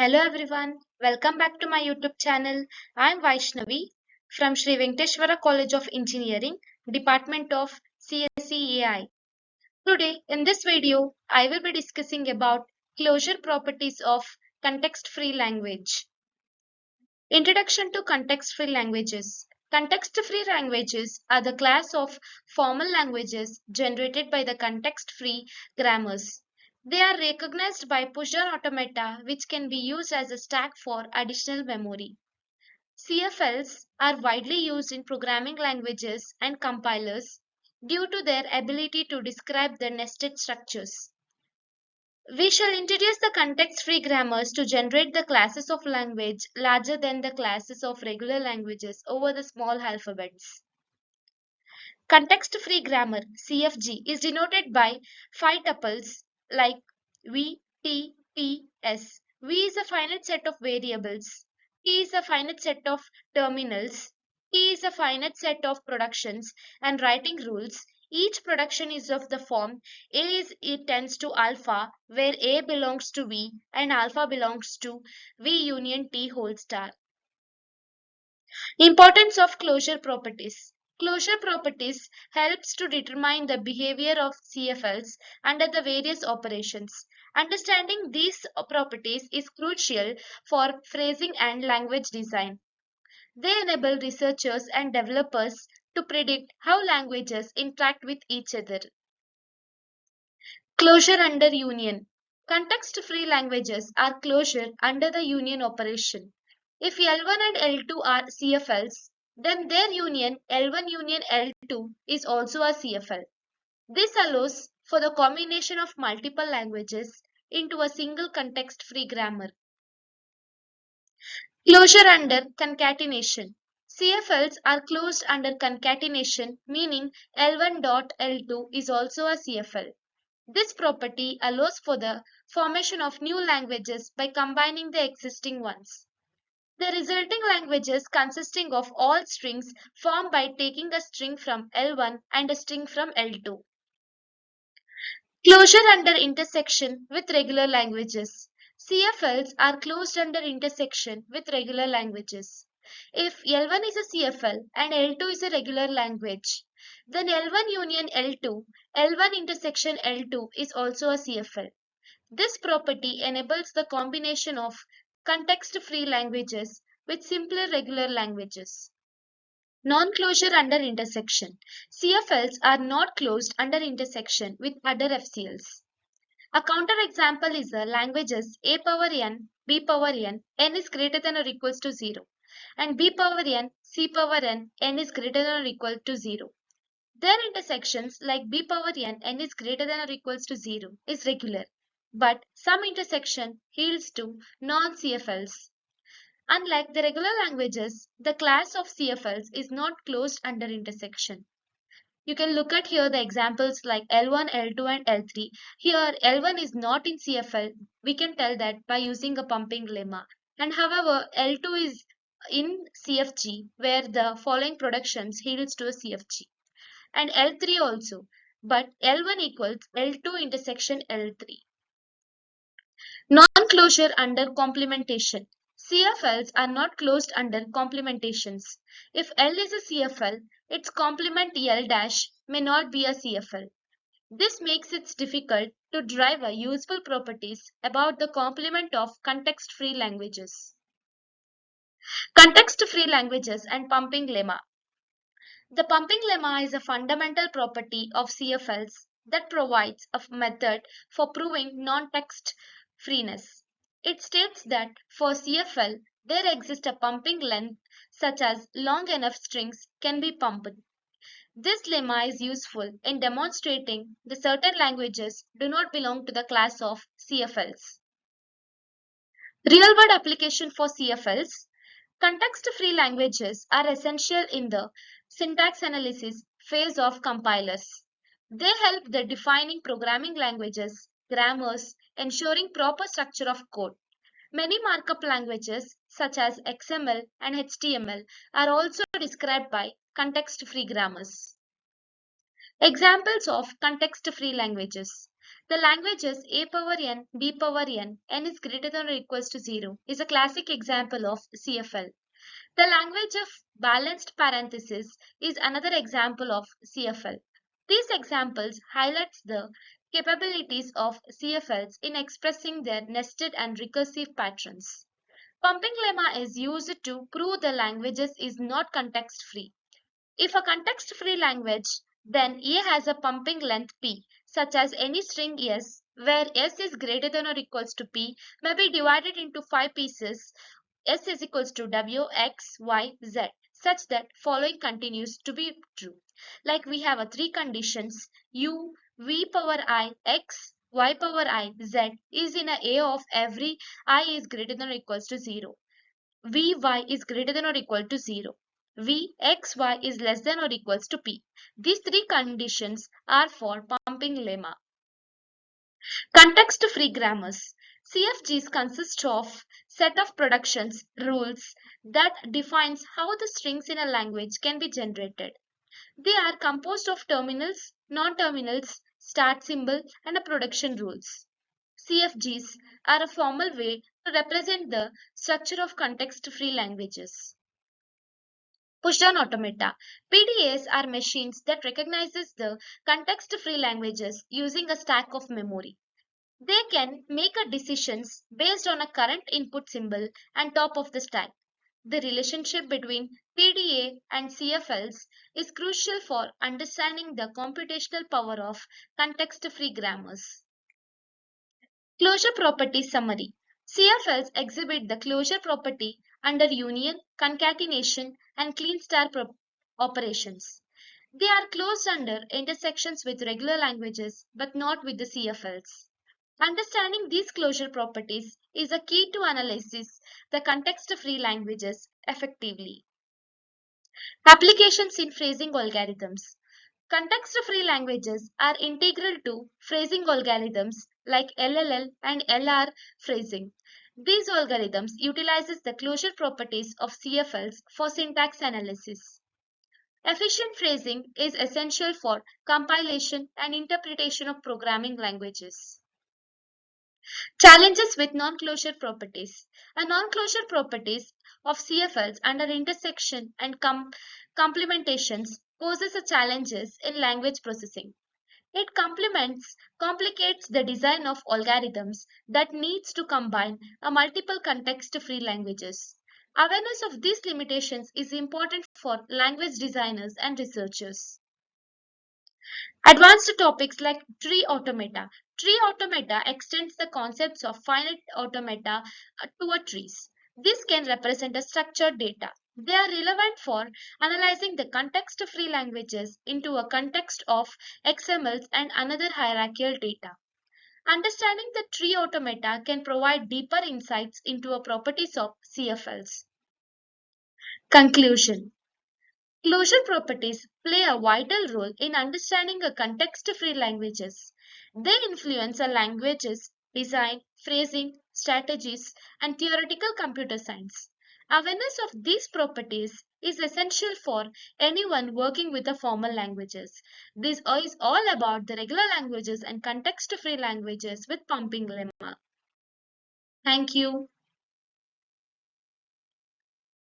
Hello everyone, welcome back to my YouTube channel. I am Vaishnavi from Sri Venkateshwara College of Engineering, Department of CSE AI. Today in this video, I will be discussing about closure properties of context-free language. Introduction to context-free languages. Context-free languages are the class of formal languages generated by the context-free grammars. They are recognized by push-down automata which can be used as a stack for additional memory. CFLs are widely used in programming languages and compilers due to their ability to describe the nested structures. We shall introduce the context-free grammars to generate the classes of language larger than the classes of regular languages over the small alphabets. Context-free grammar (CFG) is denoted by 5 tuples like V, T, P, S. V is a finite set of variables. T is a finite set of terminals. T is a finite set of productions and writing rules. Each production is of the form it tends to alpha, where A belongs to V and alpha belongs to V union T whole star. Importance of closure properties. Closure properties helps to determine the behavior of CFLs under the various operations. Understanding these properties is crucial for phrasing and language design. They enable researchers and developers to predict how languages interact with each other. Closure under union. Context-free languages are closure under the union operation. If L1 and L2 are CFLs, then their union L1 union L2 is also a CFL. This allows for the combination of multiple languages into a single context-free grammar. Closure under concatenation. CFLs are closed under concatenation, meaning L1 dot L2 is also a CFL. This property allows for the formation of new languages by combining the existing ones. The resulting languages consisting of all strings formed by taking a string from L1 and a string from L2. Closure under intersection with regular languages. CFLs are closed under intersection with regular languages. If L1 is a CFL and L2 is a regular language, then L1 union L2, L1 intersection L2 is also a CFL. This property enables the combination of context-free languages with simpler regular languages. Non-closure under intersection. CFLs are not closed under intersection with other FCLs. A counterexample is the languages A power n, B power n is greater than or equals to 0, and B power n, C power n is greater than or equal to 0. Their intersections like B power n is greater than or equals to 0 is regular, but some intersection yields to non-CFLs. Unlike the regular languages, the class of CFLs is not closed under intersection. You can look at here the examples like L1, L2 and L3. Here L1 is not in CFL. We can tell that by using a pumping lemma. And however, L2 is in CFG where the following productions yields to a CFG. And L3 also. But L1 equals L2 intersection L3. Non-closure under complementation. CFLs are not closed under complementations. If L is a CFL, its complement L dash may not be a CFL. This makes it difficult to derive a useful properties about the complement of context-free languages. Context-free languages and pumping lemma. The pumping lemma is a fundamental property of CFLs that provides a method for proving non-text freeness. It states that for CFL, there exists a pumping length such as long enough strings can be pumped. This lemma is useful in demonstrating that certain languages do not belong to the class of CFLs. Real-world application for CFLs. Context-free languages are essential in the syntax analysis phase of compilers. They help the defining programming languages, grammars, ensuring proper structure of code. Many markup languages such as XML and HTML are also described by context-free grammars. Examples of context-free languages. The languages a power n, b power n is greater than or equals to 0 is a classic example of CFL. The language of balanced parenthesis is another example of CFL. These examples highlights the capabilities of CFLs in expressing their nested and recursive patterns. Pumping lemma is used to prove the languages is not context-free. If a context-free language, then A has a pumping length P, such as any string S, where S is greater than or equals to P, may be divided into 5 pieces. S is equals to W, X, Y, Z, such that following continues to be true. Like we have a 3 conditions, U, V power I, X, Y power I, Z is in a of every I is greater than or equals to 0. Vy is greater than or equal to 0. Vxy is less than or equals to p. These 3 conditions are for pumping lemma. Context-free grammars. CFGs consist of set of productions rules that defines how the strings in a language can be generated. They are composed of terminals, non-terminals, start symbol, and a production rules. CFGs are a formal way to represent the structure of context-free languages. Pushdown automata. PDAs are machines that recognizes the context-free languages using a stack of memory. They can make a decisions based on a current input symbol and top of the stack. The relationship between PDA and CFLs is crucial for understanding the computational power of context-free grammars. Closure property summary. CFLs exhibit the closure property under union, concatenation, and clean star operations. They are closed under intersections with regular languages but not with the CFLs. Understanding these closure properties is a key to analysis the context-free languages effectively. Applications in phrasing algorithms. Context-free languages are integral to phrasing algorithms like LLL and LR phrasing. These algorithms utilizes the closure properties of CFLs for syntax analysis. Efficient phrasing is essential for compilation and interpretation of programming languages. Challenges with non-closure properties. A non-closure properties of CFLs under intersection and complementations poses a challenges in language processing. It complicates the design of algorithms that needs to combine a multiple context-free languages. Awareness of these limitations is important for language designers and researchers. Advanced topics like tree automata. Tree automata extends the concepts of finite automata to a trees. This can represent a structured data. They are relevant for analyzing the context-free languages into a context of XMLs and another hierarchical data. Understanding the tree automata can provide deeper insights into the properties of CFLs. Conclusion. Closure properties play a vital role in understanding a context-free languages. They influence a language's design, phrasing, strategies, and theoretical computer science. Awareness of these properties is essential for anyone working with the formal languages. This is all about the regular languages and context-free languages with pumping lemma. Thank you.